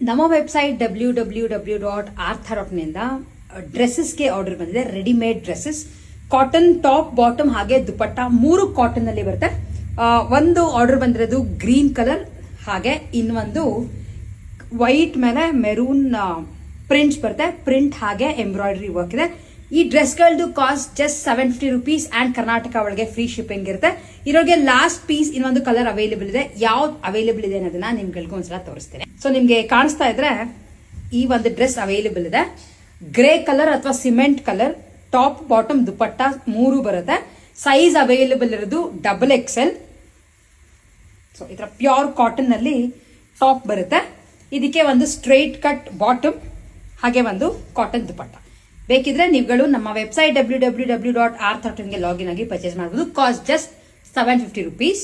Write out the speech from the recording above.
ನಮ್ಮ website www.arthar.ನಿಂದ ಡ್ರೆಸ್ಸಸ್ಗೆ order ಬಂದಿದೆ. Readymade dresses, cotton top, bottom ಹಾಗೆ ದುಪಟ್ಟ 3 ಕಾಟನ್ ಅಲ್ಲಿ ಬರುತ್ತೆ. ಒಂದು ಆರ್ಡರ್ ಬಂದಿರೋದು ಗ್ರೀನ್ ಕಲರ್, ಹಾಗೆ ಇನ್ನೊಂದು ವೈಟ್ ಮೇಲೆ ಮೆರೂನ್ ಪ್ರಿಂಟ್ಸ್ ಬರುತ್ತೆ. ಪ್ರಿಂಟ್ ಹಾಗೆ ಎಂಬ್ರಾಯ್ಡರಿ ವರ್ಕ್ ಇದೆ. ಈ ಡ್ರೆಸ್ಗಳದ್ದು cost just 750 rupees and Karnataka ಒಳಗೆ ಫ್ರೀ ಶಿಪ್ಪಿಂಗ್ ಇರುತ್ತೆ. ಇರೋಗೆ ಲಾಸ್ಟ್ ಪೀಸ್ ಇನ್ನೊಂದು ಕಲರ್ ಅವೈಲೇಬಲ್ ಇದೆ. ಯಾವ್ದು ಅವೈಲೇಬಲ್ ಇದೆ ಅನ್ನೋದನ್ನ ನಿಮ್ಗೆ ಒಂದ್ಸಲ ತೋರಿಸ್ತೇನೆ. ಸೊ ನಿಮ್ಗೆ ಕಾಣಿಸ್ತಾ ಇದ್ರೆ ಈ ಒಂದು ಡ್ರೆಸ್ ಅವೈಲೇಬಲ್ ಇದೆ. ಗ್ರೇ ಕಲರ್ ಅಥವಾ cement colour, top bottom dupatta 3 ಬರುತ್ತೆ. ಸೈಜ್ ಅವೈಲೇಬಲ್ ಇರೋದು XXL. ಸೊ ಇದರ ಪ್ಯೂರ್ ಕಾಟನ್ ನಲ್ಲಿ ಟಾಪ್ ಬರುತ್ತೆ. ಇದಕ್ಕೆ ಒಂದು ಸ್ಟ್ರೈಟ್ ಕಟ್ ಬಾಟಮ್ ಹಾಗೆ ಒಂದು ಕಾಟನ್ ದುಪಟ್ಟ. ಬೇಕಿದ್ರೆ ನೀವುಗಳು ನಮ್ಮ ವೆಬ್ಸೈಟ್ www.arthar.ಗೆ ಲಾಗಿನ್ ಆಗಿ ಪರ್ಚೇಸ್ ಮಾಡಬಹುದು. Cost just 750 rupees.